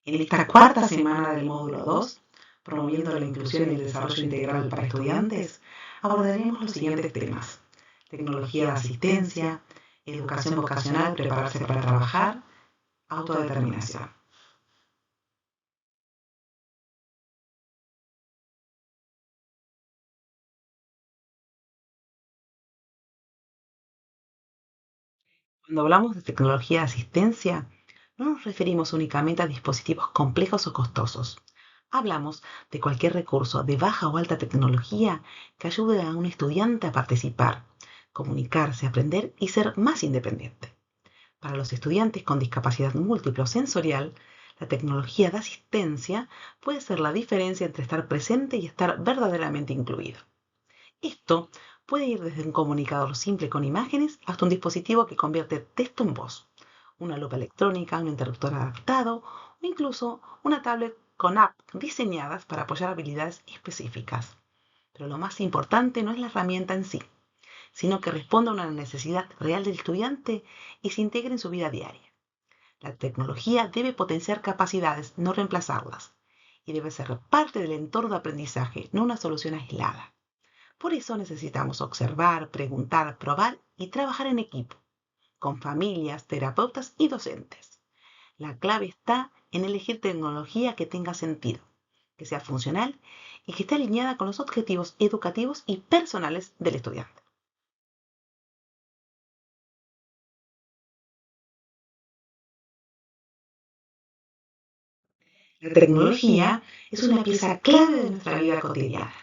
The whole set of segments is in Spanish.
En esta cuarta semana del módulo 2, promoviendo la inclusión y el desarrollo integral para estudiantes, abordaremos los siguientes temas: tecnología de asistencia, educación vocacional, prepararse para trabajar, autodeterminación. Cuando hablamos de tecnología de asistencia, no nos referimos únicamente a dispositivos complejos o costosos. Hablamos de cualquier recurso de baja o alta tecnología que ayude a un estudiante a participar, comunicarse, aprender y ser más independiente. Para los estudiantes con discapacidad múltiple o sensorial, la tecnología de asistencia puede ser la diferencia entre estar presente y estar verdaderamente incluido. Esto puede ir desde un comunicador simple con imágenes hasta un dispositivo que convierte texto en voz, una lupa electrónica, un interruptor adaptado o incluso una tablet con apps diseñadas para apoyar habilidades específicas. Pero lo más importante no es la herramienta en sí, sino que responda a una necesidad real del estudiante y se integre en su vida diaria. La tecnología debe potenciar capacidades, no reemplazarlas, y debe ser parte del entorno de aprendizaje, no una solución aislada. Por eso necesitamos observar, preguntar, probar y trabajar en equipo, con familias, terapeutas y docentes. La clave está en elegir tecnología que tenga sentido, que sea funcional y que esté alineada con los objetivos educativos y personales del estudiante. La tecnología es una pieza clave de nuestra vida cotidiana.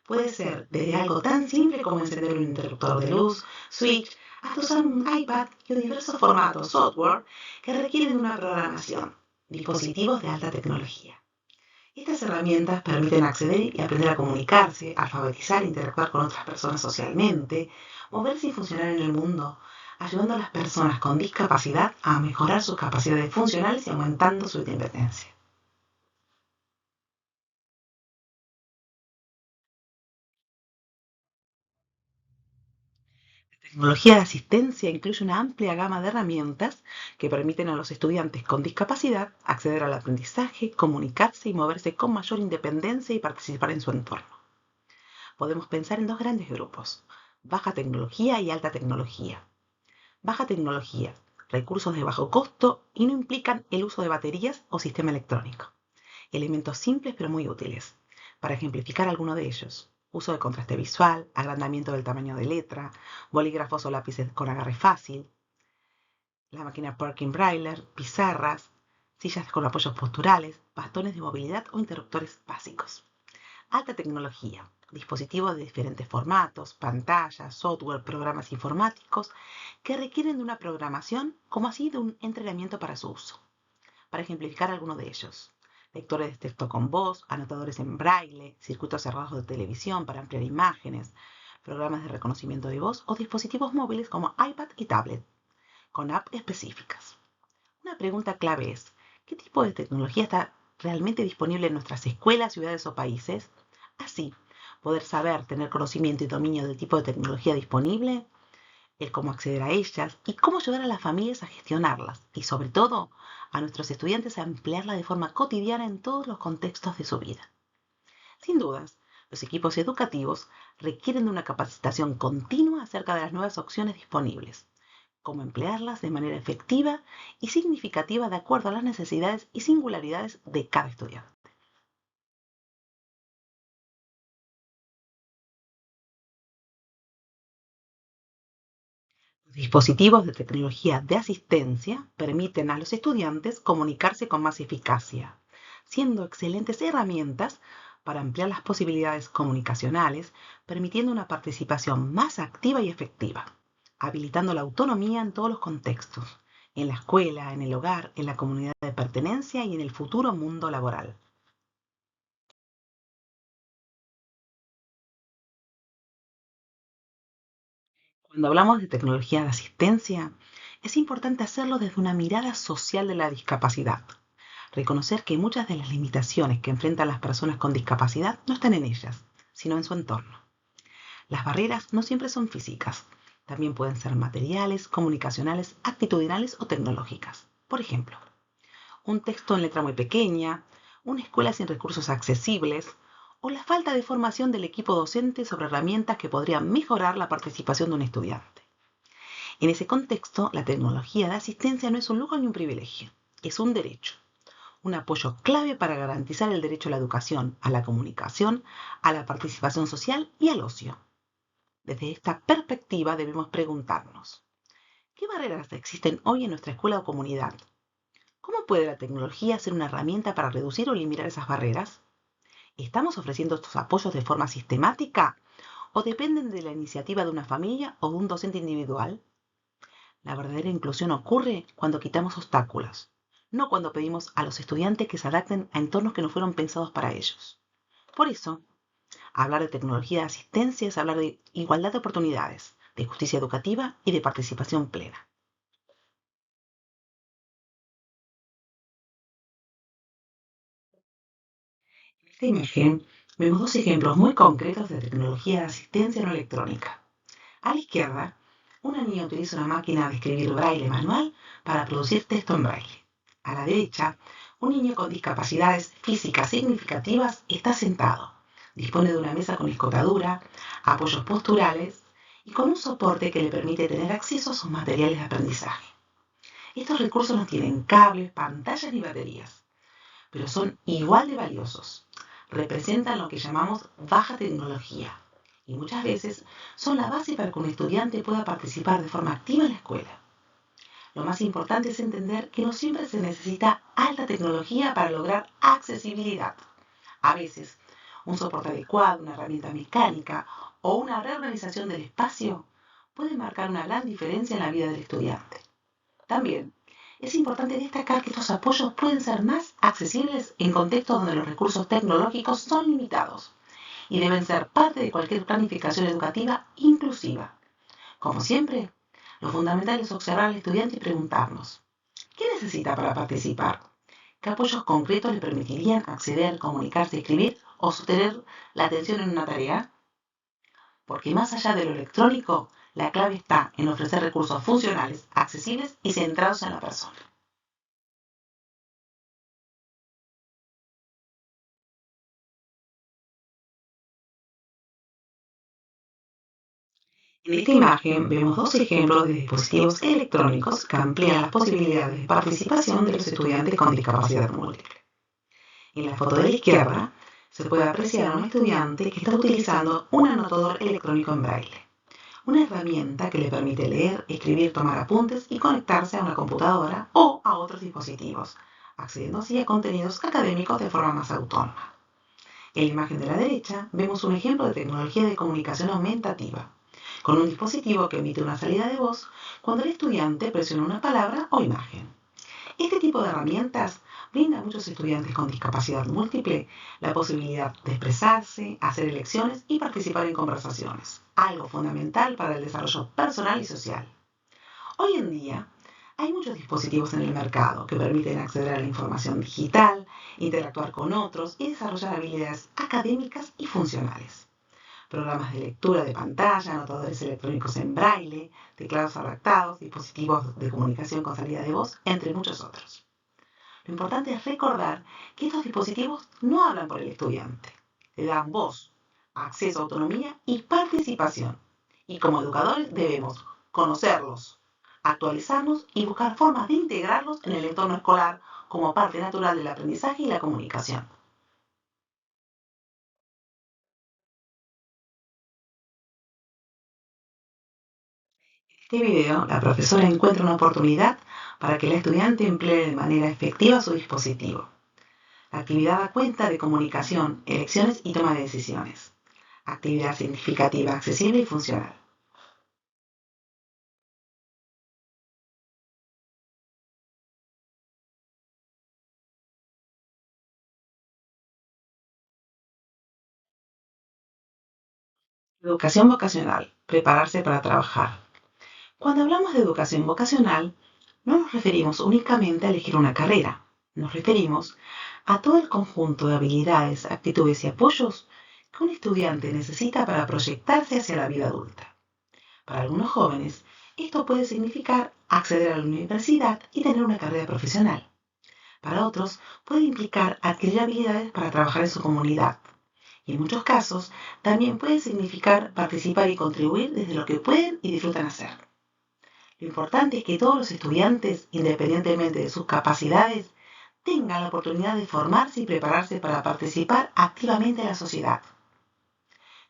Puede ser desde algo tan simple como encender un interruptor de luz, switch, hasta usar un iPad y diversos formatos software que requieren una programación, dispositivos de alta tecnología. Estas herramientas permiten acceder y aprender a comunicarse, alfabetizar e interactuar con otras personas socialmente, moverse y funcionar en el mundo, ayudando a las personas con discapacidad a mejorar sus capacidades funcionales y aumentando su independencia. La tecnología de asistencia incluye una amplia gama de herramientas que permiten a los estudiantes con discapacidad acceder al aprendizaje, comunicarse y moverse con mayor independencia y participar en su entorno. Podemos pensar en dos grandes grupos: baja tecnología y alta tecnología. Baja tecnología, recursos de bajo costo y no implican el uso de baterías o sistema electrónico. Elementos simples pero muy útiles. Para ejemplificar alguno de ellos: uso de contraste visual, agrandamiento del tamaño de letra, bolígrafos o lápices con agarre fácil, la máquina Perkin Braille, pizarras, sillas con apoyos posturales, bastones de movilidad o interruptores básicos. Alta tecnología, dispositivos de diferentes formatos, pantallas, software, programas informáticos que requieren de una programación como así de un entrenamiento para su uso. Para ejemplificar alguno de ellos: lectores de texto con voz, anotadores en braille, circuitos cerrados de televisión para ampliar imágenes, programas de reconocimiento de voz o dispositivos móviles como iPad y tablet, con apps específicas. Una pregunta clave es: ¿qué tipo de tecnología está realmente disponible en nuestras escuelas, ciudades o países? Así, poder saber, tener conocimiento y dominio del tipo de tecnología disponible, el cómo acceder a ellas y cómo ayudar a las familias a gestionarlas y, sobre todo, a nuestros estudiantes a emplearla de forma cotidiana en todos los contextos de su vida. Sin dudas, los equipos educativos requieren de una capacitación continua acerca de las nuevas opciones disponibles, cómo emplearlas de manera efectiva y significativa de acuerdo a las necesidades y singularidades de cada estudiante. Los dispositivos de tecnología de asistencia permiten a los estudiantes comunicarse con más eficacia, siendo excelentes herramientas para ampliar las posibilidades comunicacionales, permitiendo una participación más activa y efectiva, habilitando la autonomía en todos los contextos: en la escuela, en el hogar, en la comunidad de pertenencia y en el futuro mundo laboral. Cuando hablamos de tecnología de asistencia, es importante hacerlo desde una mirada social de la discapacidad. Reconocer que muchas de las limitaciones que enfrentan las personas con discapacidad no están en ellas, sino en su entorno. Las barreras no siempre son físicas, también pueden ser materiales, comunicacionales, actitudinales o tecnológicas. Por ejemplo, un texto en letra muy pequeña, una escuela sin recursos accesibles o la falta de formación del equipo docente sobre herramientas que podrían mejorar la participación de un estudiante. En ese contexto, la tecnología de asistencia no es un lujo ni un privilegio, es un derecho, un apoyo clave para garantizar el derecho a la educación, a la comunicación, a la participación social y al ocio. Desde esta perspectiva debemos preguntarnos, ¿qué barreras existen hoy en nuestra escuela o comunidad? ¿Cómo puede la tecnología ser una herramienta para reducir o eliminar esas barreras? ¿Estamos ofreciendo estos apoyos de forma sistemática o dependen de la iniciativa de una familia o de un docente individual? La verdadera inclusión ocurre cuando quitamos obstáculos, no cuando pedimos a los estudiantes que se adapten a entornos que no fueron pensados para ellos. Por eso, hablar de tecnología de asistencia es hablar de igualdad de oportunidades, de justicia educativa y de participación plena. En esta imagen vemos dos ejemplos muy concretos de tecnología de asistencia no electrónica. A la izquierda, una niña utiliza una máquina de escribir braille manual para producir texto en braille. A la derecha, un niño con discapacidades físicas significativas está sentado. Dispone de una mesa con escotadura, apoyos posturales y con un soporte que le permite tener acceso a sus materiales de aprendizaje. Estos recursos no tienen cables, pantallas ni baterías, pero son igual de valiosos. Representan lo que llamamos baja tecnología y muchas veces son la base para que un estudiante pueda participar de forma activa en la escuela. Lo más importante es entender que no siempre se necesita alta tecnología para lograr accesibilidad. A veces, un soporte adecuado, una herramienta mecánica o una reorganización del espacio puede marcar una gran diferencia en la vida del estudiante. También es importante destacar que estos apoyos pueden ser más accesibles en contextos donde los recursos tecnológicos son limitados y deben ser parte de cualquier planificación educativa inclusiva. Como siempre, lo fundamental es observar al estudiante y preguntarnos, ¿qué necesita para participar? ¿Qué apoyos concretos le permitirían acceder, comunicarse, escribir o sostener la atención en una tarea? Porque más allá de lo electrónico, la clave está en ofrecer recursos funcionales, accesibles y centrados en la persona. En esta imagen vemos dos ejemplos de dispositivos electrónicos que amplían las posibilidades de participación de los estudiantes con discapacidad múltiple. En la foto de la izquierda se puede apreciar a un estudiante que está utilizando un anotador electrónico en braille, una herramienta que le permite leer, escribir, tomar apuntes y conectarse a una computadora o a otros dispositivos, accediendo así a contenidos académicos de forma más autónoma. En la imagen de la derecha vemos un ejemplo de tecnología de comunicación aumentativa, con un dispositivo que emite una salida de voz cuando el estudiante presiona una palabra o imagen. Este tipo de herramientas brinda a muchos estudiantes con discapacidad múltiple la posibilidad de expresarse, hacer elecciones y participar en conversaciones, algo fundamental para el desarrollo personal y social. Hoy en día, hay muchos dispositivos en el mercado que permiten acceder a la información digital, interactuar con otros y desarrollar habilidades académicas y funcionales. Programas de lectura de pantalla, anotadores electrónicos en braille, teclados adaptados, dispositivos de comunicación con salida de voz, entre muchos otros. Lo importante es recordar que estos dispositivos no hablan por el estudiante, le dan voz, acceso a autonomía y participación. Y como educadores debemos conocerlos, actualizarnos y buscar formas de integrarlos en el entorno escolar como parte natural del aprendizaje y la comunicación. En este video, la profesora encuentra una oportunidad para que el estudiante emplee de manera efectiva su dispositivo. La actividad da cuenta de comunicación, elecciones y toma de decisiones. Actividad significativa, accesible y funcional. Educación vocacional. Prepararse para trabajar. Cuando hablamos de educación vocacional, no nos referimos únicamente a elegir una carrera. Nos referimos a todo el conjunto de habilidades, actitudes y apoyos que un estudiante necesita para proyectarse hacia la vida adulta. Para algunos jóvenes, esto puede significar acceder a la universidad y tener una carrera profesional. Para otros, puede implicar adquirir habilidades para trabajar en su comunidad. Y en muchos casos, también puede significar participar y contribuir desde lo que pueden y disfrutan hacer. Lo importante es que todos los estudiantes, independientemente de sus capacidades, tengan la oportunidad de formarse y prepararse para participar activamente en la sociedad.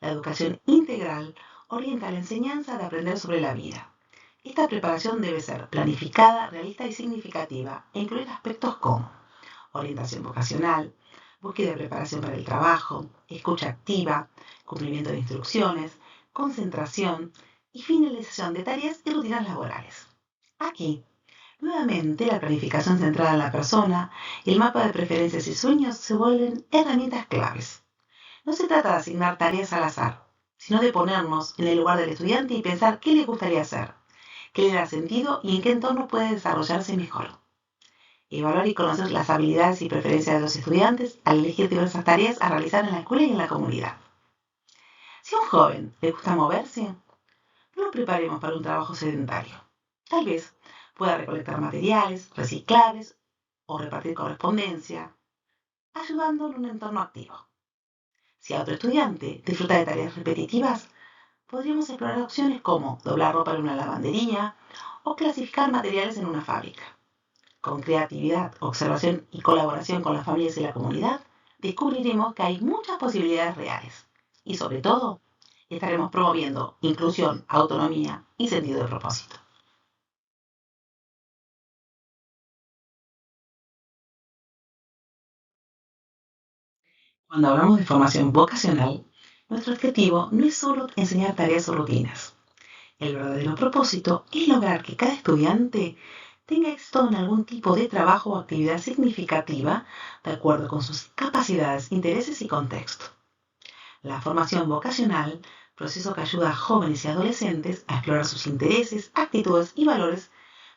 La educación integral orienta la enseñanza de aprender sobre la vida. Esta preparación debe ser planificada, realista y significativa e incluir aspectos como orientación vocacional, búsqueda de preparación para el trabajo, escucha activa, cumplimiento de instrucciones, concentración y finalización de tareas y rutinas laborales. Aquí, nuevamente, la planificación centrada en la persona y el mapa de preferencias y sueños se vuelven herramientas claves. No se trata de asignar tareas al azar, sino de ponernos en el lugar del estudiante y pensar qué le gustaría hacer, qué le da sentido y en qué entorno puede desarrollarse mejor. Evaluar y conocer las habilidades y preferencias de los estudiantes al elegir diversas tareas a realizar en la escuela y en la comunidad. Si a un joven le gusta moverse, no lo preparemos para un trabajo sedentario. Tal vez pueda recolectar materiales reciclables o repartir correspondencia, ayudando en un entorno activo. Si a otro estudiante disfruta de tareas repetitivas, podríamos explorar opciones como doblar ropa en una lavandería o clasificar materiales en una fábrica. Con creatividad, observación y colaboración con las familias y la comunidad, descubriremos que hay muchas posibilidades reales. Y sobre todo, estaremos promoviendo inclusión, autonomía y sentido de propósito. Cuando hablamos de formación vocacional, nuestro objetivo no es solo enseñar tareas o rutinas. El verdadero propósito es lograr que cada estudiante tenga éxito en algún tipo de trabajo o actividad significativa de acuerdo con sus capacidades, intereses y contexto. La formación vocacional, proceso que ayuda a jóvenes y adolescentes a explorar sus intereses, actitudes y valores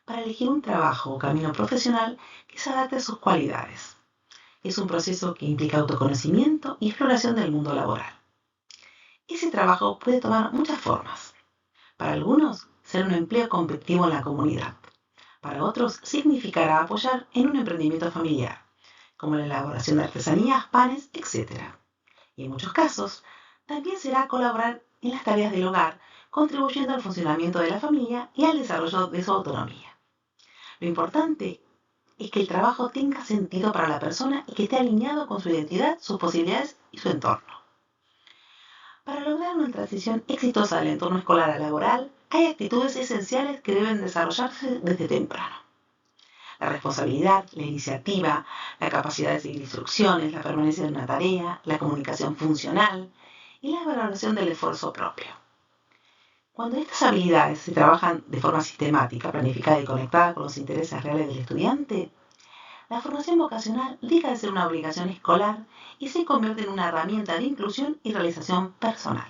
para elegir un trabajo o camino profesional que se adapte a sus cualidades. Es un proceso que implica autoconocimiento y exploración del mundo laboral. Ese trabajo puede tomar muchas formas. Para algunos, ser un empleo competitivo en la comunidad. Para otros, significará apoyar en un emprendimiento familiar, como la elaboración de artesanías, panes, etc. Y en muchos casos, también será colaborar en las tareas del hogar, contribuyendo al funcionamiento de la familia y al desarrollo de su autonomía. Lo importante es que el trabajo tenga sentido para la persona y que esté alineado con su identidad, sus posibilidades y su entorno. Para lograr una transición exitosa del entorno escolar al laboral, hay actitudes esenciales que deben desarrollarse desde temprano. La responsabilidad, la iniciativa, la capacidad de seguir instrucciones, la permanencia en una tarea, la comunicación funcional y la valoración del esfuerzo propio. Cuando estas habilidades se trabajan de forma sistemática, planificada y conectada con los intereses reales del estudiante, la formación vocacional deja de ser una obligación escolar y se convierte en una herramienta de inclusión y realización personal.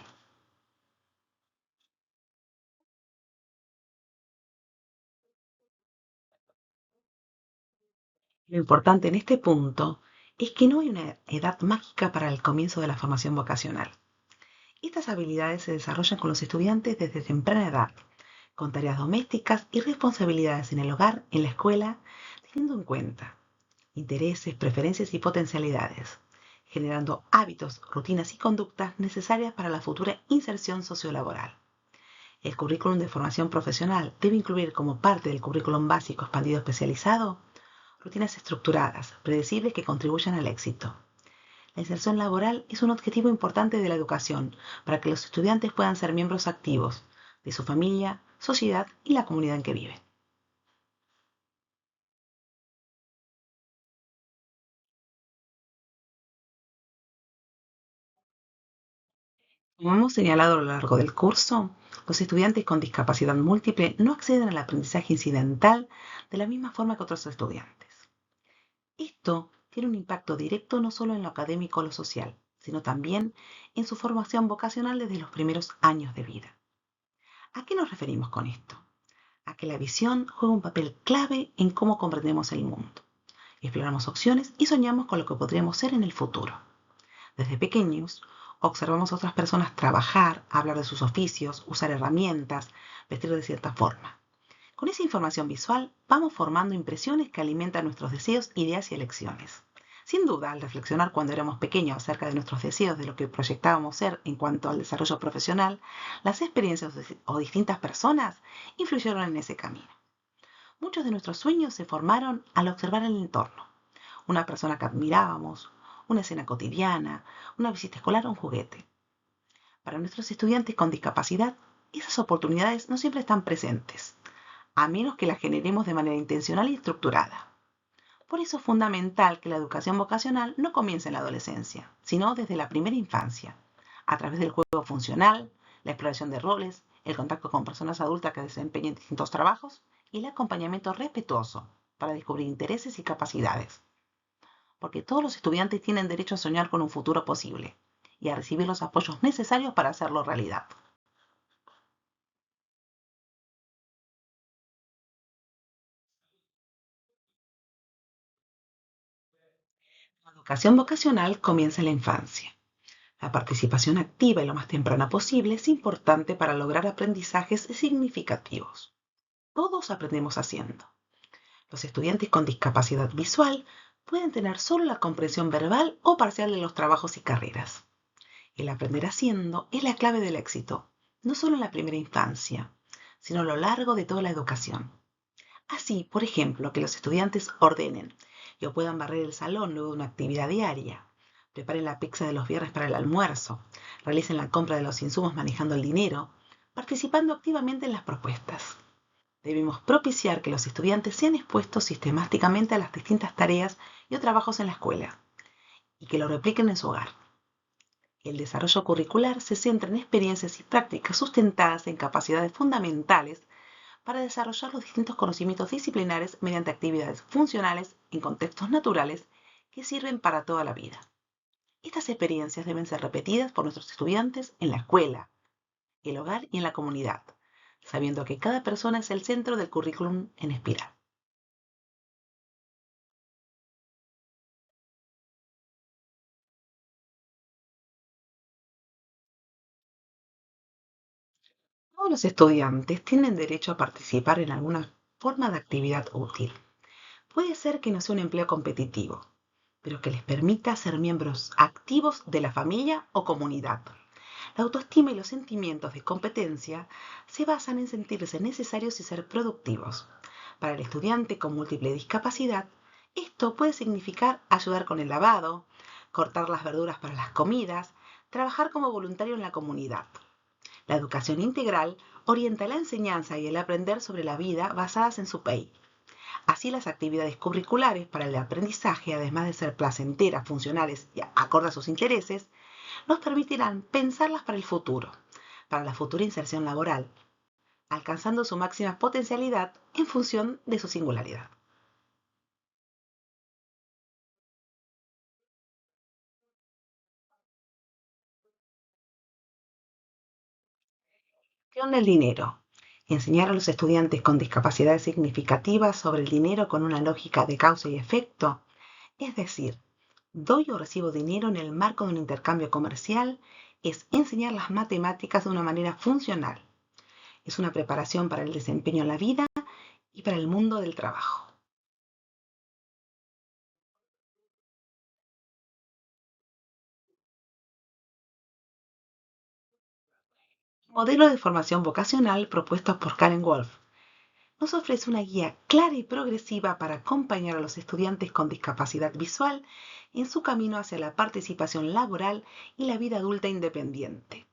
Lo importante en este punto es que no hay una edad mágica para el comienzo de la formación vocacional. Estas habilidades se desarrollan con los estudiantes desde temprana edad, con tareas domésticas y responsabilidades en el hogar, en la escuela, teniendo en cuenta intereses, preferencias y potencialidades, generando hábitos, rutinas y conductas necesarias para la futura inserción sociolaboral. El currículum de formación profesional debe incluir como parte del currículum básico expandido especializado rutinas estructuradas, predecibles que contribuyan al éxito. La inserción laboral es un objetivo importante de la educación para que los estudiantes puedan ser miembros activos de su familia, sociedad y la comunidad en que viven. Como hemos señalado a lo largo del curso, los estudiantes con discapacidad múltiple no acceden al aprendizaje incidental de la misma forma que otros estudiantes. Esto tiene un impacto directo no solo en lo académico o lo social, sino también en su formación vocacional desde los primeros años de vida. ¿A qué nos referimos con esto? A que la visión juega un papel clave en cómo comprendemos el mundo. Exploramos opciones y soñamos con lo que podríamos ser en el futuro. Desde pequeños, observamos a otras personas trabajar, hablar de sus oficios, usar herramientas, vestir de cierta forma. Con esa información visual vamos formando impresiones que alimentan nuestros deseos, ideas y elecciones. Sin duda, al reflexionar cuando éramos pequeños acerca de nuestros deseos, de lo que proyectábamos ser en cuanto al desarrollo profesional, las experiencias o distintas personas influyeron en ese camino. Muchos de nuestros sueños se formaron al observar el entorno. Una persona que admirábamos, una escena cotidiana, una visita escolar o un juguete. Para nuestros estudiantes con discapacidad, esas oportunidades no siempre están presentes, a menos que las generemos de manera intencional y estructurada. Por eso es fundamental que la educación vocacional no comience en la adolescencia, sino desde la primera infancia, a través del juego funcional, la exploración de roles, el contacto con personas adultas que desempeñen distintos trabajos y el acompañamiento respetuoso para descubrir intereses y capacidades. Porque todos los estudiantes tienen derecho a soñar con un futuro posible y a recibir los apoyos necesarios para hacerlo realidad. La educación vocacional comienza en la infancia. La participación activa y lo más temprana posible es importante para lograr aprendizajes significativos. Todos aprendemos haciendo. Los estudiantes con discapacidad visual pueden tener solo la comprensión verbal o parcial de los trabajos y carreras. El aprender haciendo es la clave del éxito, no solo en la primera infancia, sino a lo largo de toda la educación. Así, por ejemplo, que los estudiantes ordenen o puedan barrer el salón luego de una actividad diaria, preparen la pizza de los viernes para el almuerzo, realicen la compra de los insumos manejando el dinero, participando activamente en las propuestas. Debemos propiciar que los estudiantes sean expuestos sistemáticamente a las distintas tareas y o trabajos en la escuela y que lo repliquen en su hogar. El desarrollo curricular se centra en experiencias y prácticas sustentadas en capacidades fundamentales para desarrollar los distintos conocimientos disciplinares mediante actividades funcionales en contextos naturales que sirven para toda la vida. Estas experiencias deben ser repetidas por nuestros estudiantes en la escuela, el hogar y en la comunidad, sabiendo que cada persona es el centro del currículum en espiral. Todos los estudiantes tienen derecho a participar en alguna forma de actividad útil. Puede ser que no sea un empleo competitivo, pero que les permita ser miembros activos de la familia o comunidad. La autoestima y los sentimientos de competencia se basan en sentirse necesarios y ser productivos. Para el estudiante con múltiple discapacidad, esto puede significar ayudar con el lavado, cortar las verduras para las comidas, trabajar como voluntario en la comunidad. La educación integral orienta la enseñanza y el aprender sobre la vida basadas en su PEI. Así las actividades curriculares para el aprendizaje, además de ser placenteras, funcionales y acorde a sus intereses, nos permitirán pensarlas para el futuro, para la futura inserción laboral, alcanzando su máxima potencialidad en función de su singularidad. Gestión del dinero. Enseñar a los estudiantes con discapacidades significativas sobre el dinero con una lógica de causa y efecto, es decir, doy o recibo dinero en el marco de un intercambio comercial, es enseñar las matemáticas de una manera funcional. Es una preparación para el desempeño en la vida y para el mundo del trabajo. Modelo de formación vocacional propuesto por Karen Wolf nos ofrece una guía clara y progresiva para acompañar a los estudiantes con discapacidad visual en su camino hacia la participación laboral y la vida adulta independiente.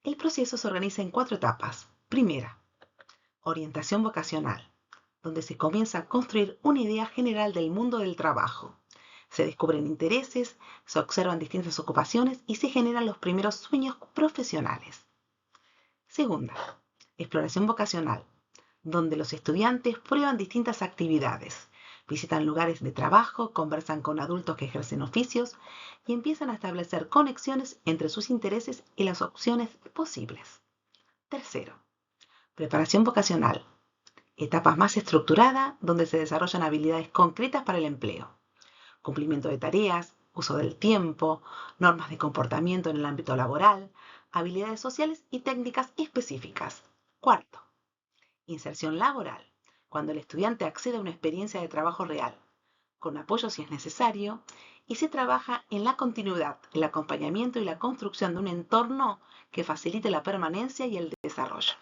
El proceso se organiza en 4 etapas. Primera, orientación vocacional, donde se comienza a construir una idea general del mundo del trabajo. Se descubren intereses, se observan distintas ocupaciones y se generan los primeros sueños profesionales. Segunda, exploración vocacional, donde los estudiantes prueban distintas actividades, visitan lugares de trabajo, conversan con adultos que ejercen oficios y empiezan a establecer conexiones entre sus intereses y las opciones posibles. Tercero, preparación vocacional, etapa más estructurada donde se desarrollan habilidades concretas para el empleo, cumplimiento de tareas, uso del tiempo, normas de comportamiento en el ámbito laboral, habilidades sociales y técnicas específicas. Cuarto, Inserción laboral, cuando el estudiante accede a una experiencia de trabajo real, con apoyo si es necesario, y se trabaja en la continuidad, el acompañamiento y la construcción de un entorno que facilite la permanencia y el desarrollo.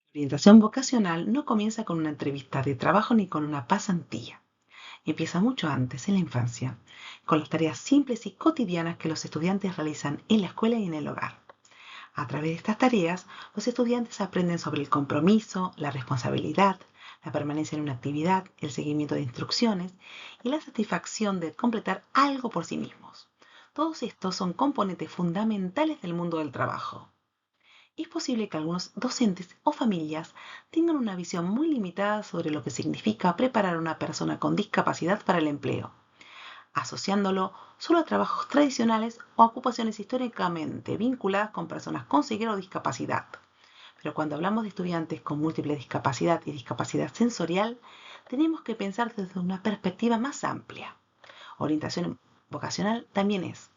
La orientación vocacional no comienza con una entrevista de trabajo ni con una pasantía. Empieza mucho antes, en la infancia, con las tareas simples y cotidianas que los estudiantes realizan en la escuela y en el hogar. A través de estas tareas, los estudiantes aprenden sobre el compromiso, la responsabilidad, la permanencia en una actividad, el seguimiento de instrucciones y la satisfacción de completar algo por sí mismos. Todos estos son componentes fundamentales del mundo del trabajo. Es posible que algunos docentes o familias tengan una visión muy limitada sobre lo que significa preparar a una persona con discapacidad para el empleo, asociándolo solo a trabajos tradicionales o a ocupaciones históricamente vinculadas con personas con ceguera o discapacidad. Pero cuando hablamos de estudiantes con múltiple discapacidad y discapacidad sensorial, tenemos que pensar desde una perspectiva más amplia. Orientación vocacional también es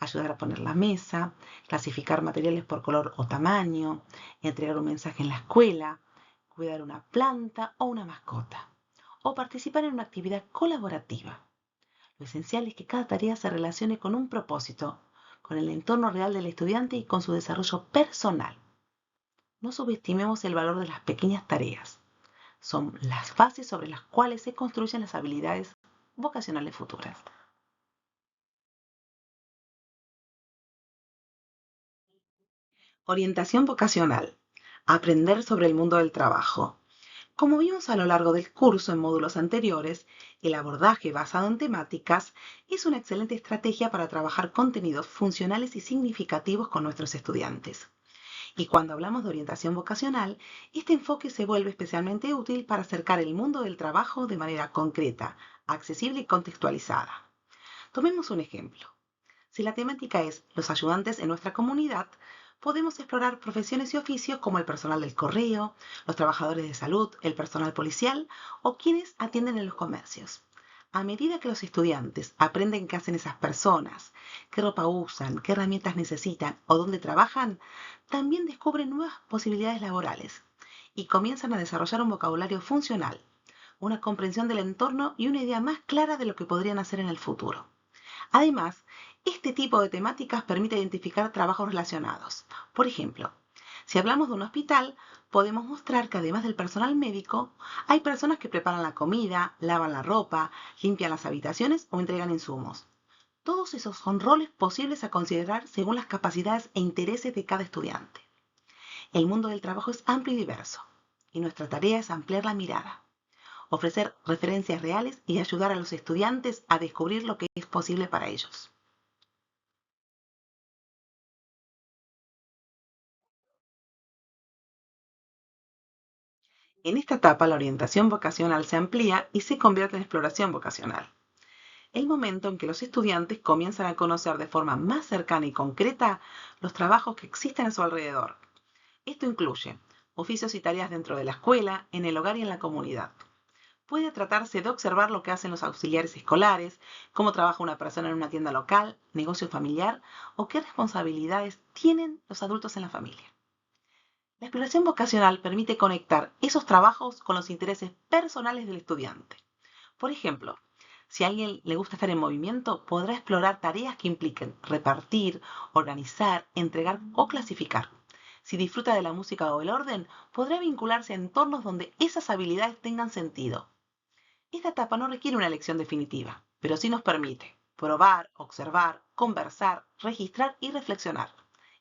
ayudar a poner la mesa, clasificar materiales por color o tamaño, entregar un mensaje en la escuela, cuidar una planta o una mascota, o participar en una actividad colaborativa. Lo esencial es que cada tarea se relacione con un propósito, con el entorno real del estudiante y con su desarrollo personal. No subestimemos el valor de las pequeñas tareas. Son las bases sobre las cuales se construyen las habilidades vocacionales futuras. Orientación vocacional. Aprender sobre el mundo del trabajo. Como vimos a lo largo del curso en módulos anteriores, el abordaje basado en temáticas es una excelente estrategia para trabajar contenidos funcionales y significativos con nuestros estudiantes. Y cuando hablamos de orientación vocacional, este enfoque se vuelve especialmente útil para acercar el mundo del trabajo de manera concreta, accesible y contextualizada. Tomemos un ejemplo. Si la temática es los ayudantes en nuestra comunidad, podemos explorar profesiones y oficios como el personal del correo, los trabajadores de salud, el personal policial o quienes atienden en los comercios. A medida que los estudiantes aprenden qué hacen esas personas, qué ropa usan, qué herramientas necesitan o dónde trabajan, también descubren nuevas posibilidades laborales y comienzan a desarrollar un vocabulario funcional, una comprensión del entorno y una idea más clara de lo que podrían hacer en el futuro. Además, este tipo de temáticas permite identificar trabajos relacionados. Por ejemplo, si hablamos de un hospital, podemos mostrar que además del personal médico, hay personas que preparan la comida, lavan la ropa, limpian las habitaciones o entregan insumos. Todos esos son roles posibles a considerar según las capacidades e intereses de cada estudiante. El mundo del trabajo es amplio y diverso, y nuestra tarea es ampliar la mirada, ofrecer referencias reales y ayudar a los estudiantes a descubrir lo que es posible para ellos. En esta etapa, la orientación vocacional se amplía y se convierte en exploración vocacional, el momento en que los estudiantes comienzan a conocer de forma más cercana y concreta los trabajos que existen a su alrededor. Esto incluye oficios y tareas dentro de la escuela, en el hogar y en la comunidad. Puede tratarse de observar lo que hacen los auxiliares escolares, cómo trabaja una persona en una tienda local, negocio familiar o qué responsabilidades tienen los adultos en la familia. La exploración vocacional permite conectar esos trabajos con los intereses personales del estudiante. Por ejemplo, si a alguien le gusta estar en movimiento, podrá explorar tareas que impliquen repartir, organizar, entregar o clasificar. Si disfruta de la música o el orden, podrá vincularse a entornos donde esas habilidades tengan sentido. Esta etapa no requiere una elección definitiva, pero sí nos permite probar, observar, conversar, registrar y reflexionar.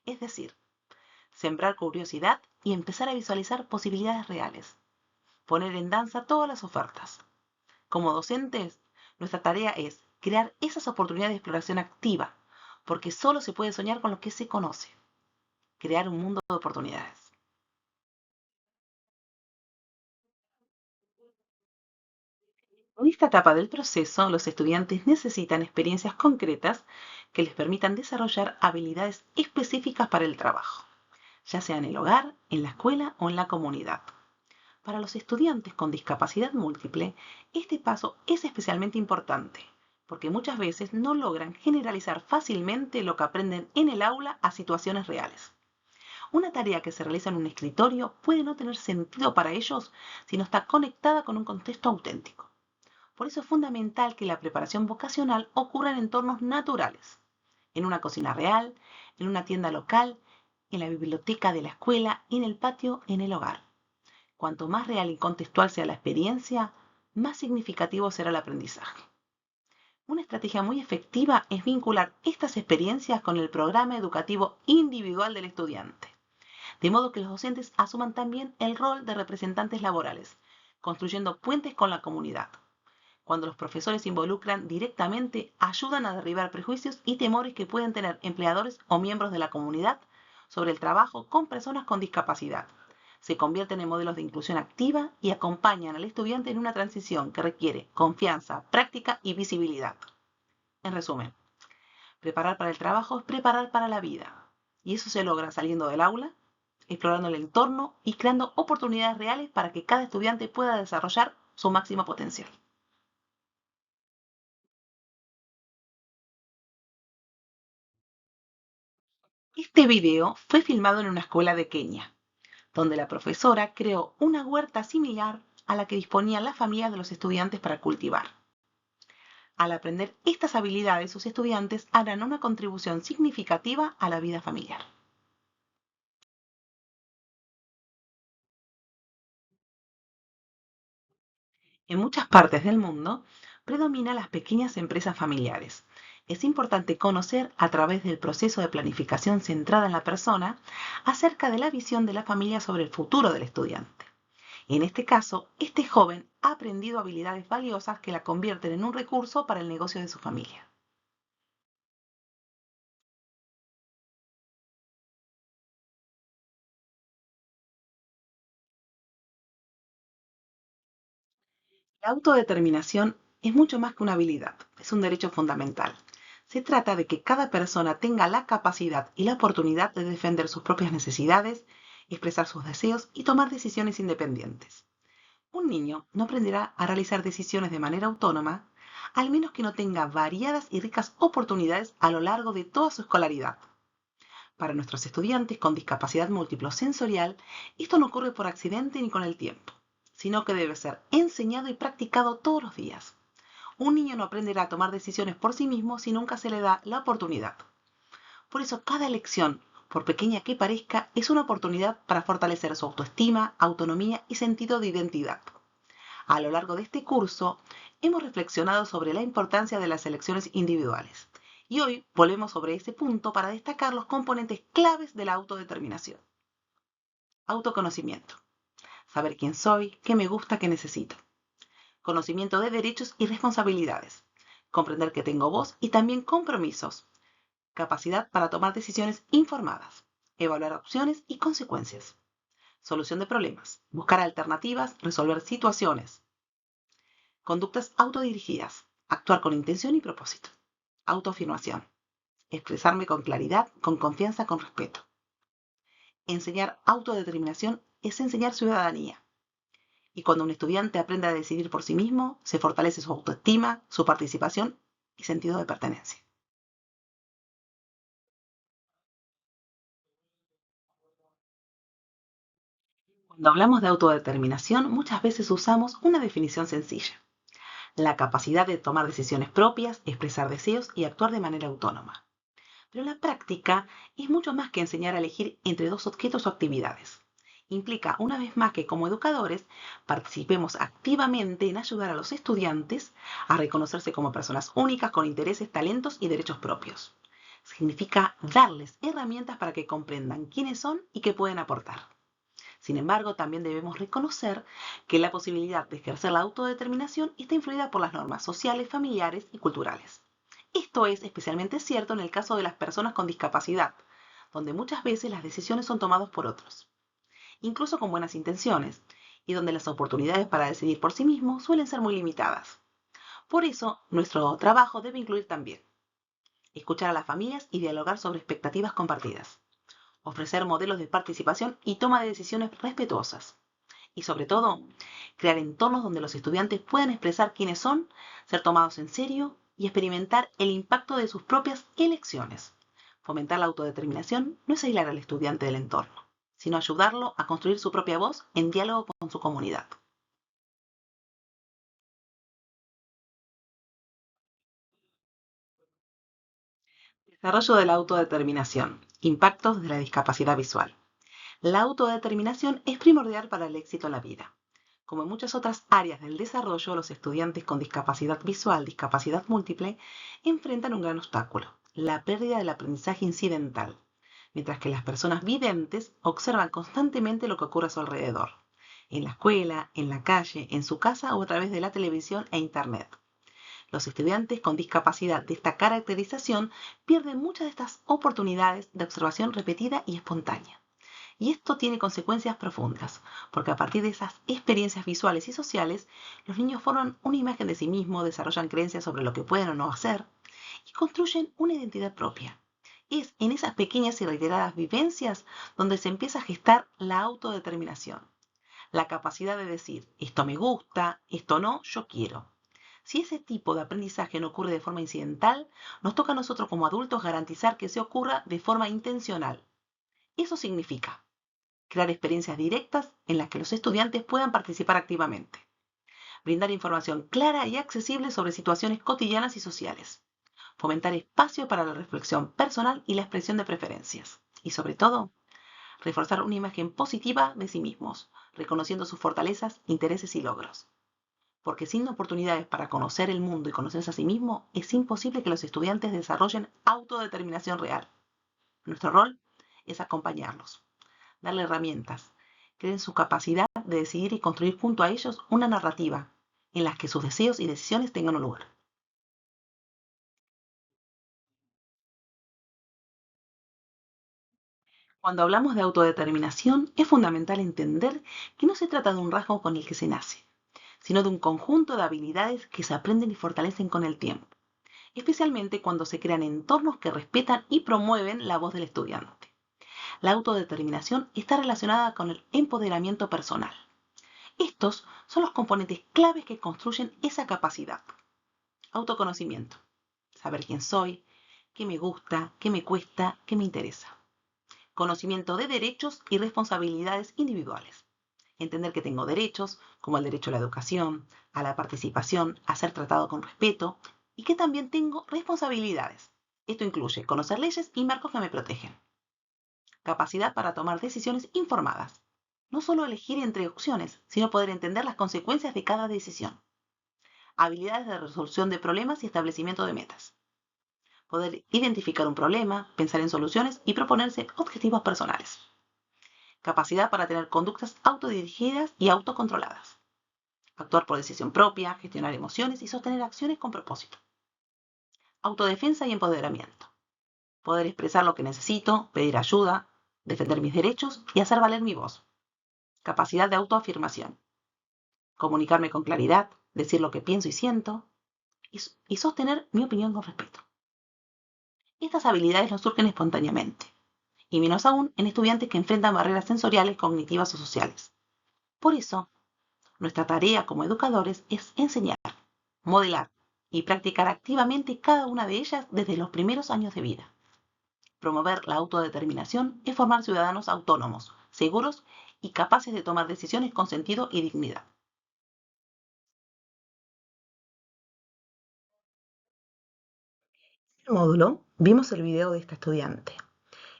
Es decir, sembrar curiosidad y empezar a visualizar posibilidades reales. Poner en danza todas las ofertas. Como docentes, nuestra tarea es crear esas oportunidades de exploración activa, porque solo se puede soñar con lo que se conoce. Crear un mundo de oportunidades. En esta etapa del proceso, los estudiantes necesitan experiencias concretas que les permitan desarrollar habilidades específicas para el trabajo, ya sea en el hogar, en la escuela o en la comunidad. Para los estudiantes con discapacidad múltiple, este paso es especialmente importante, porque muchas veces no logran generalizar fácilmente lo que aprenden en el aula a situaciones reales. Una tarea que se realiza en un escritorio puede no tener sentido para ellos si no está conectada con un contexto auténtico. Por eso es fundamental que la preparación vocacional ocurra en entornos naturales, en una cocina real, en una tienda local, en la biblioteca de la escuela, en el patio, en el hogar. Cuanto más real y contextual sea la experiencia, más significativo será el aprendizaje. Una estrategia muy efectiva es vincular estas experiencias con el programa educativo individual del estudiante, de modo que los docentes asuman también el rol de representantes laborales, construyendo puentes con la comunidad. Cuando los profesores se involucran directamente, ayudan a derribar prejuicios y temores que pueden tener empleadores o miembros de la comunidad sobre el trabajo con personas con discapacidad. Se convierten en modelos de inclusión activa y acompañan al estudiante en una transición que requiere confianza, práctica y visibilidad. En resumen, preparar para el trabajo es preparar para la vida. Y eso se logra saliendo del aula, explorando el entorno y creando oportunidades reales para que cada estudiante pueda desarrollar su máximo potencial. Este video fue filmado en una escuela de Kenia, donde la profesora creó una huerta similar a la que disponían las familias de los estudiantes para cultivar. Al aprender estas habilidades, sus estudiantes harán una contribución significativa a la vida familiar. En muchas partes del mundo predominan las pequeñas empresas familiares. Es importante conocer a través del proceso de planificación centrada en la persona acerca de la visión de la familia sobre el futuro del estudiante. En este caso, este joven ha aprendido habilidades valiosas que la convierten en un recurso para el negocio de su familia. La autodeterminación es mucho más que una habilidad, es un derecho fundamental. Se trata de que cada persona tenga la capacidad y la oportunidad de defender sus propias necesidades, expresar sus deseos y tomar decisiones independientes. Un niño no aprenderá a realizar decisiones de manera autónoma, al menos que no tenga variadas y ricas oportunidades a lo largo de toda su escolaridad. Para nuestros estudiantes con discapacidad múltiple o sensorial, esto no ocurre por accidente ni con el tiempo, sino que debe ser enseñado y practicado todos los días. Un niño no aprenderá a tomar decisiones por sí mismo si nunca se le da la oportunidad. Por eso cada elección, por pequeña que parezca, es una oportunidad para fortalecer su autoestima, autonomía y sentido de identidad. A lo largo de este curso, hemos reflexionado sobre la importancia de las elecciones individuales. Y hoy volvemos sobre ese punto para destacar los componentes claves de la autodeterminación. Autoconocimiento. Saber quién soy, qué me gusta, qué necesito. Conocimiento de derechos y responsabilidades. Comprender que tengo voz y también compromisos. Capacidad para tomar decisiones informadas. Evaluar opciones y consecuencias. Solución de problemas. Buscar alternativas, resolver situaciones. Conductas autodirigidas. Actuar con intención y propósito. Autoafirmación. Expresarme con claridad, con confianza, con respeto. Enseñar autodeterminación es enseñar ciudadanía. Y cuando un estudiante aprende a decidir por sí mismo, se fortalece su autoestima, su participación y sentido de pertenencia. Cuando hablamos de autodeterminación, muchas veces usamos una definición sencilla: la capacidad de tomar decisiones propias, expresar deseos y actuar de manera autónoma. Pero la práctica es mucho más que enseñar a elegir entre dos objetos o actividades. Implica, una vez más, que como educadores participemos activamente en ayudar a los estudiantes a reconocerse como personas únicas con intereses, talentos y derechos propios. Significa darles herramientas para que comprendan quiénes son y qué pueden aportar. Sin embargo, también debemos reconocer que la posibilidad de ejercer la autodeterminación está influida por las normas sociales, familiares y culturales. Esto es especialmente cierto en el caso de las personas con discapacidad, donde muchas veces las decisiones son tomadas por otros, incluso con buenas intenciones, y donde las oportunidades para decidir por sí mismo suelen ser muy limitadas. Por eso, nuestro trabajo debe incluir también escuchar a las familias y dialogar sobre expectativas compartidas, ofrecer modelos de participación y toma de decisiones respetuosas, Y sobre todo, crear entornos donde los estudiantes puedan expresar quiénes son, ser tomados en serio y experimentar el impacto de sus propias elecciones. Fomentar la autodeterminación no es aislar al estudiante del entorno, sino ayudarlo a construir su propia voz en diálogo con su comunidad. Desarrollo de la autodeterminación. Impactos de la discapacidad visual. La autodeterminación es primordial para el éxito en la vida. Como en muchas otras áreas del desarrollo, los estudiantes con discapacidad visual, discapacidad múltiple, enfrentan un gran obstáculo, la pérdida del aprendizaje incidental, mientras que las personas videntes observan constantemente lo que ocurre a su alrededor, en la escuela, en la calle, en su casa o a través de la televisión e Internet. Los estudiantes con discapacidad de esta caracterización pierden muchas de estas oportunidades de observación repetida y espontánea. Y esto tiene consecuencias profundas, porque a partir de esas experiencias visuales y sociales, los niños forman una imagen de sí mismos, desarrollan creencias sobre lo que pueden o no hacer y construyen una identidad propia. Es en esas pequeñas y reiteradas vivencias donde se empieza a gestar la autodeterminación, la capacidad de decir, esto me gusta, esto no, yo quiero. Si ese tipo de aprendizaje no ocurre de forma incidental, nos toca a nosotros como adultos garantizar que se ocurra de forma intencional. Eso significa crear experiencias directas en las que los estudiantes puedan participar activamente, brindar información clara y accesible sobre situaciones cotidianas y sociales, fomentar espacio para la reflexión personal y la expresión de preferencias, y sobre todo, reforzar una imagen positiva de sí mismos, reconociendo sus fortalezas, intereses y logros. Porque sin oportunidades para conocer el mundo y conocerse a sí mismo, es imposible que los estudiantes desarrollen autodeterminación real. Nuestro rol es acompañarlos, darle herramientas, creer en su capacidad de decidir y construir junto a ellos una narrativa en la que sus deseos y decisiones tengan un lugar. Cuando hablamos de autodeterminación, es fundamental entender que no se trata de un rasgo con el que se nace, sino de un conjunto de habilidades que se aprenden y fortalecen con el tiempo, especialmente cuando se crean entornos que respetan y promueven la voz del estudiante. La autodeterminación está relacionada con el empoderamiento personal. Estos son los componentes claves que construyen esa capacidad. Autoconocimiento. Saber quién soy, qué me gusta, qué me cuesta, qué me interesa. Conocimiento de derechos y responsabilidades individuales. Entender que tengo derechos, como el derecho a la educación, a la participación, a ser tratado con respeto, y que también tengo responsabilidades. Esto incluye conocer leyes y marcos que me protegen. Capacidad para tomar decisiones informadas. No solo elegir entre opciones, sino poder entender las consecuencias de cada decisión. Habilidades de resolución de problemas y establecimiento de metas. Poder identificar un problema, pensar en soluciones y proponerse objetivos personales. Capacidad para tener conductas autodirigidas y autocontroladas. Actuar por decisión propia, gestionar emociones y sostener acciones con propósito. Autodefensa y empoderamiento. Poder expresar lo que necesito, pedir ayuda, defender mis derechos y hacer valer mi voz. Capacidad de autoafirmación. Comunicarme con claridad, decir lo que pienso y siento y sostener mi opinión con respeto. Estas habilidades no surgen espontáneamente, y menos aún en estudiantes que enfrentan barreras sensoriales, cognitivas o sociales. Por eso, nuestra tarea como educadores es enseñar, modelar y practicar activamente cada una de ellas desde los primeros años de vida. Promover la autodeterminación es formar ciudadanos autónomos, seguros y capaces de tomar decisiones con sentido y dignidad. En el módulo vimos el video de esta estudiante.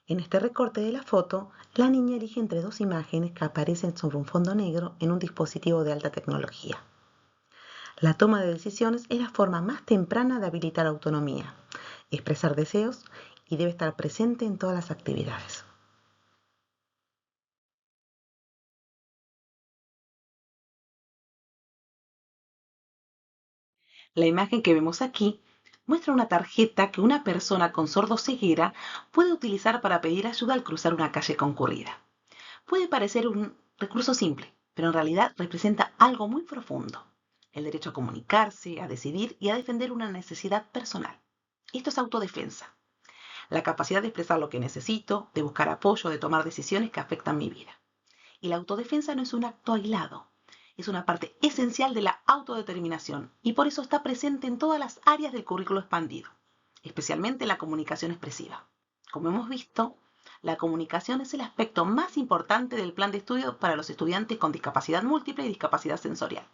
En este recorte de la foto, la niña elige entre dos imágenes que aparecen sobre un fondo negro en un dispositivo de alta tecnología. La toma de decisiones es la forma más temprana de habilitar autonomía, expresar deseos y debe estar presente en todas las actividades. La imagen que vemos aquí muestra una tarjeta que una persona con sordoceguera puede utilizar para pedir ayuda al cruzar una calle concurrida. Puede parecer un recurso simple, pero en realidad representa algo muy profundo: el derecho a comunicarse, a decidir y a defender una necesidad personal. Esto es autodefensa, la capacidad de expresar lo que necesito, de buscar apoyo, de tomar decisiones que afectan mi vida. Y la autodefensa no es un acto aislado, es una parte esencial de la autodeterminación y por eso está presente en todas las áreas del currículo expandido, especialmente en la comunicación expresiva. Como hemos visto, la comunicación es el aspecto más importante del plan de estudio para los estudiantes con discapacidad múltiple y discapacidad sensorial.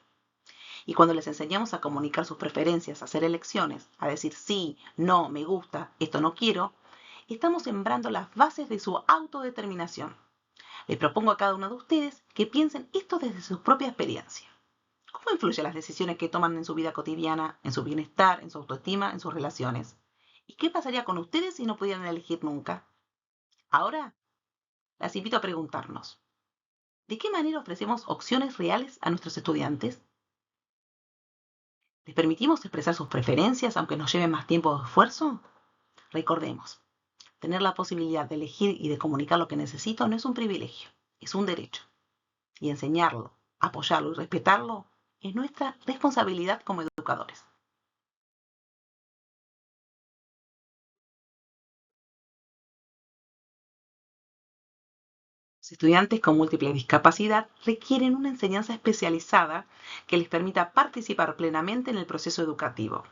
Y cuando les enseñamos a comunicar sus preferencias, a hacer elecciones, a decir sí, no, me gusta, esto no quiero, estamos sembrando las bases de su autodeterminación. Les propongo a cada uno de ustedes que piensen esto desde su propia experiencia. ¿Cómo influyen las decisiones que toman en su vida cotidiana, en su bienestar, en su autoestima, en sus relaciones? ¿Y qué pasaría con ustedes si no pudieran elegir nunca? Ahora, las invito a preguntarnos, ¿de qué manera ofrecemos opciones reales a nuestros estudiantes? ¿Les permitimos expresar sus preferencias aunque nos lleve más tiempo o esfuerzo? Recordemos, tener la posibilidad de elegir y de comunicar lo que necesito no es un privilegio, es un derecho. Y enseñarlo, apoyarlo y respetarlo es nuestra responsabilidad como educadores. Los estudiantes con múltiple discapacidad requieren una enseñanza especializada que les permita participar plenamente en el proceso educativo.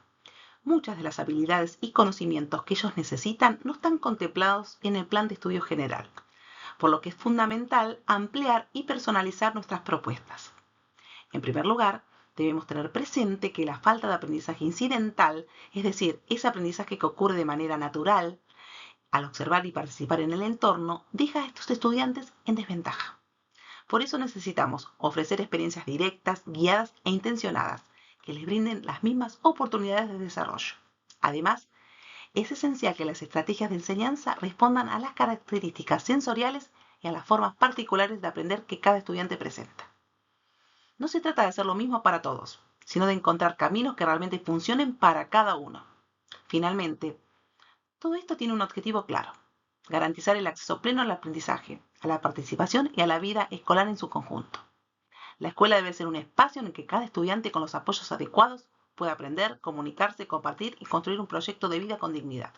Muchas de las habilidades y conocimientos que ellos necesitan no están contemplados en el plan de estudio general, por lo que es fundamental ampliar y personalizar nuestras propuestas. En primer lugar, debemos tener presente que la falta de aprendizaje incidental, es decir, ese aprendizaje que ocurre de manera natural, al observar y participar en el entorno, deja a estos estudiantes en desventaja. Por eso necesitamos ofrecer experiencias directas, guiadas e intencionadas, que les brinden las mismas oportunidades de desarrollo. Además, es esencial que las estrategias de enseñanza respondan a las características sensoriales y a las formas particulares de aprender que cada estudiante presenta. No se trata de hacer lo mismo para todos, sino de encontrar caminos que realmente funcionen para cada uno. Finalmente, todo esto tiene un objetivo claro: garantizar el acceso pleno al aprendizaje, a la participación y a la vida escolar en su conjunto. La escuela debe ser un espacio en el que cada estudiante con los apoyos adecuados pueda aprender, comunicarse, compartir y construir un proyecto de vida con dignidad.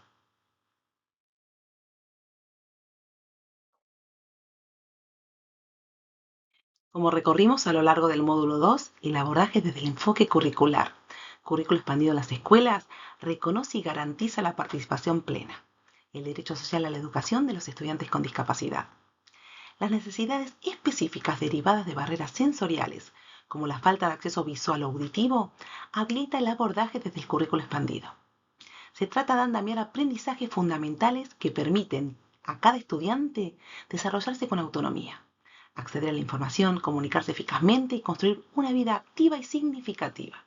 Como recorrimos a lo largo del módulo 2, el abordaje desde el enfoque curricular, currículo expandido en las escuelas, reconoce y garantiza la participación plena, el derecho social a la educación de los estudiantes con discapacidad. Las necesidades específicas derivadas de barreras sensoriales, como la falta de acceso visual o auditivo, habilita el abordaje desde el currículo expandido. Se trata de andamiar aprendizajes fundamentales que permiten a cada estudiante desarrollarse con autonomía, acceder a la información, comunicarse eficazmente y construir una vida activa y significativa.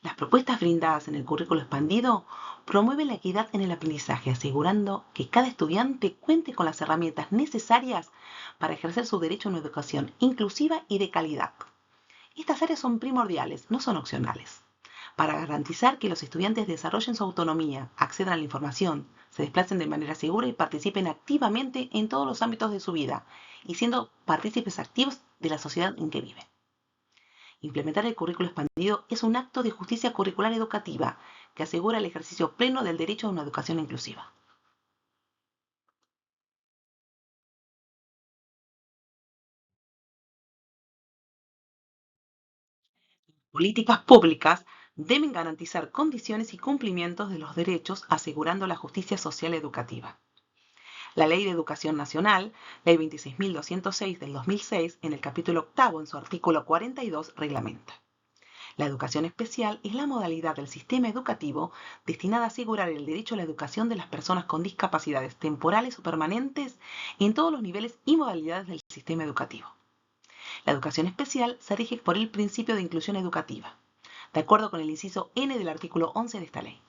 Las propuestas brindadas en el currículo expandido promueven la equidad en el aprendizaje, asegurando que cada estudiante cuente con las herramientas necesarias para ejercer su derecho a una educación inclusiva y de calidad. Estas áreas son primordiales, no son opcionales, para garantizar que los estudiantes desarrollen su autonomía, accedan a la información, se desplacen de manera segura y participen activamente en todos los ámbitos de su vida y siendo partícipes activos de la sociedad en que viven. Implementar el currículo expandido es un acto de justicia curricular educativa que asegura el ejercicio pleno del derecho a una educación inclusiva. Políticas públicas deben garantizar condiciones y cumplimientos de los derechos, asegurando la justicia social educativa. La Ley de Educación Nacional, Ley 26.206 del 2006, en el capítulo octavo, en su artículo 42, reglamenta: la educación especial es la modalidad del sistema educativo destinada a asegurar el derecho a la educación de las personas con discapacidades temporales o permanentes en todos los niveles y modalidades del sistema educativo. La educación especial se rige por el principio de inclusión educativa, de acuerdo con el inciso N del artículo 11 de esta ley.